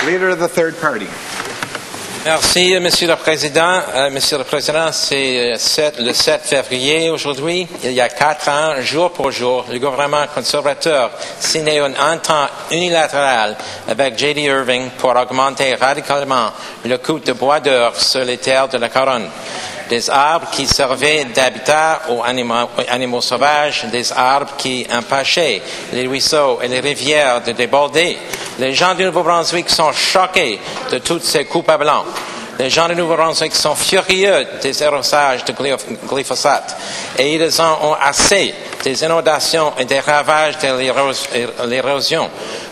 Leader of the third party. Merci, Monsieur le Président. Monsieur le Président, c'est le 7 février aujourd'hui. Il y a 4 ans, jour pour jour, le gouvernement conservateur signait un entente unilatérale avec J.D. Irving pour augmenter radicalement le coût de bois d'œuvre sur les terres de la Couronne. Des arbres qui servaient d'habitat aux animaux sauvages, des arbres qui empêchaient les ruisseaux et les rivières de déborder. Les gens du Nouveau-Brunswick sont choqués de toutes ces coupes à blanc. Les gens du Nouveau-Brunswick sont furieux des arrosages de glyphosate et ils en ont assez des inondations et des ravages de l'érosion.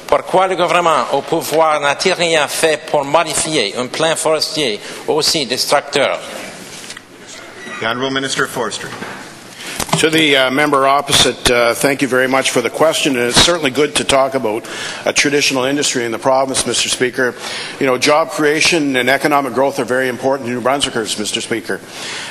Pourquoi le gouvernement au pouvoir n'a-t-il rien fait pour modifier un plan forestier aussi destructeur? The Honourable Minister of Forestry. To the member opposite, thank you very much for the question, and it's certainly good to talk about a traditional industry in the province, Mr. Speaker. You know, job creation and economic growth are very important to New Brunswickers, Mr. Speaker.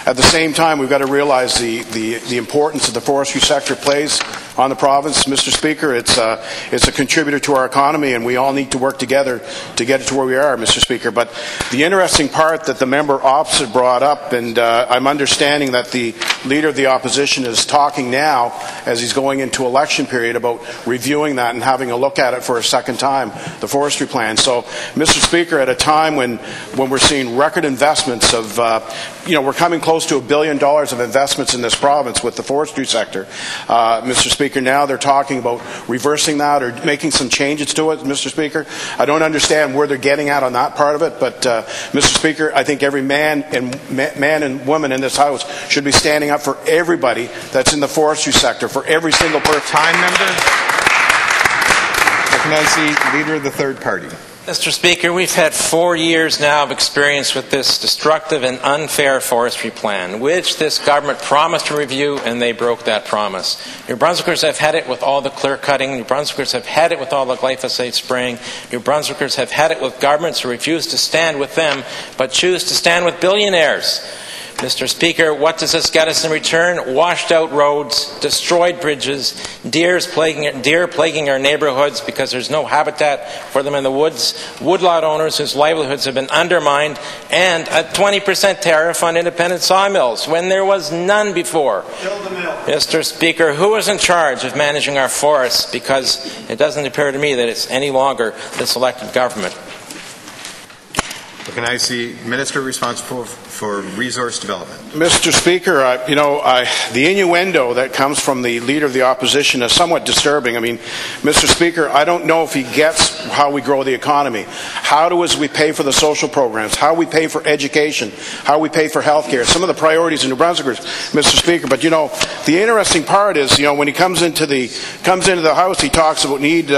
At the same time, we've got to realize the importance that the forestry sector plays on the province, Mr. Speaker. It's a contributor to our economy, and we all need to work together to get it to where we are, Mr. Speaker. But the interesting part that the member opposite brought up, and I'm understanding that the Leader of the Opposition is talking now, as he's going into election period, about reviewing that and having a look at it for a second time, the forestry plan. So, Mr. Speaker, at a time when we're seeing record investments of, we're coming close to $1 billion of investments in this province with the forestry sector, Mr. Speaker, now they're talking about reversing that or making some changes to it, Mr. Speaker. I don't understand where they're getting at on that part of it, but, Mr. Speaker, I think every man and woman in this House should be standing up for everybody that's in the forestry sector, for every single person. Time, member. Recognize the Leader of the third party. Mr. Speaker, we've had 4 years now of experience with this destructive and unfair forestry plan, which this government promised to review, and they broke that promise. New Brunswickers have had it with all the clear cutting. New Brunswickers have had it with all the glyphosate spraying. New Brunswickers have had it with governments who refuse to stand with them, but choose to stand with billionaires. Mr. Speaker, what does this get us in return? Washed out roads, destroyed bridges, deer plaguing our neighbourhoods because there's no habitat for them in the woods, woodlot owners whose livelihoods have been undermined, and a 20% tariff on independent sawmills when there was none before. Mr. Speaker, who is in charge of managing our forests? Because it doesn't appear to me that it's any longer this elected government. Recognize the Minister responsible for Resource Development. Mr. Speaker, the innuendo that comes from the Leader of the Opposition is somewhat disturbing. I mean, Mr. Speaker, I don't know if he gets how we grow the economy. How do we pay for the social programs? How we pay for education? How we pay for health care? Some of the priorities in New Brunswickers, Mr. Speaker. But, the interesting part is, when he comes into the House, he talks about need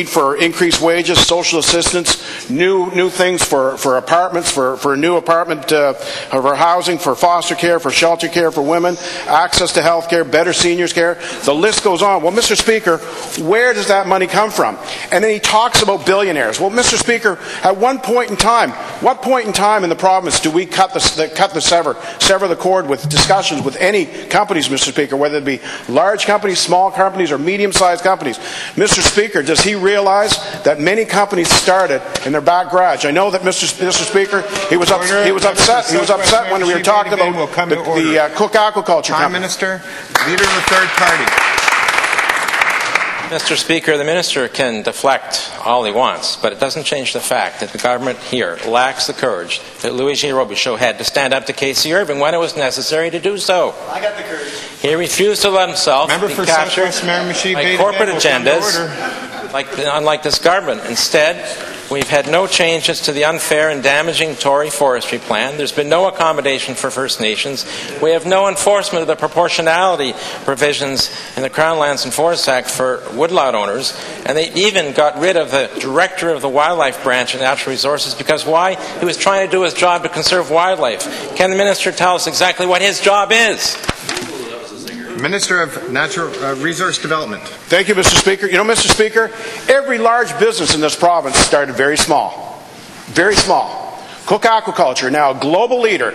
for increased wages, social assistance, new things for apartments, for a new apartment, for housing, for foster care, for shelter care for women, access to health care, better seniors care. The list goes on. Well, Mr. Speaker, where does that money come from? And then he talks about billionaires. Well, Mr. Speaker, at what point in time in the province do we sever the cord with discussions with any companies, Mr. Speaker, whether it be large companies, small companies, or medium-sized companies? Mr. Speaker, does he realize that many companies started in their back garage? I know that Mr. Speaker, he was upset when we were talking about the Cook Aquaculture Company. Minister, Leader of the third party. Mr. Speaker, the Minister can deflect all he wants, but it doesn't change the fact that the government here lacks the courage that Louis J. Robichaud had to stand up to Casey Irving when it was necessary to do so. I got the courage. He refused to let himself be captured by corporate agendas, unlike this government. Instead, we've had no changes to the unfair and damaging Tory forestry plan. There's been no accommodation for First Nations. We have no enforcement of the proportionality provisions in the Crown Lands and Forests Act for woodlot owners. And they even got rid of the director of the wildlife branch of Natural Resources because why? He was trying to do his job to conserve wildlife. Can the Minister tell us exactly what his job is? Minister of Natural Resource Development. Thank you, Mr. Speaker. Mr. Speaker, every large business in this province started very small. Very small. Cook Aquaculture, now a global leader,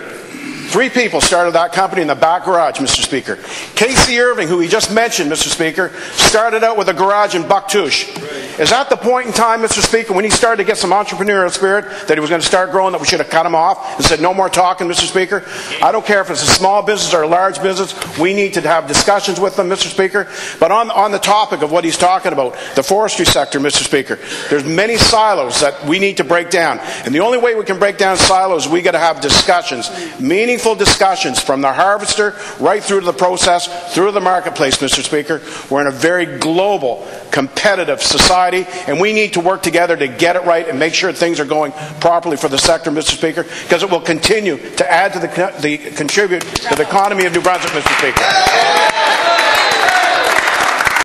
3 people started that company in the back garage, Mr. Speaker. Casey Irving, who he just mentioned, Mr. Speaker, started out with a garage in Bucktouche. Is that the point in time, Mr. Speaker, when he started to get some entrepreneurial spirit that he was going to start growing, that we should have cut him off and said, no more talking, Mr. Speaker? I don't care if it's a small business or a large business. We need to have discussions with them, Mr. Speaker. But on the topic of what he's talking about, the forestry sector, Mr. Speaker, there's many silos that we need to break down. And the only way we can break down silos, we got to have discussions, meaningful discussions from the harvester right through to the process, through the marketplace, Mr. Speaker. We're in a very global, competitive society, and we need to work together to get it right and make sure things are going properly for the sector, Mr. Speaker, because it will continue to add to contribute to the economy of New Brunswick, Mr. Speaker.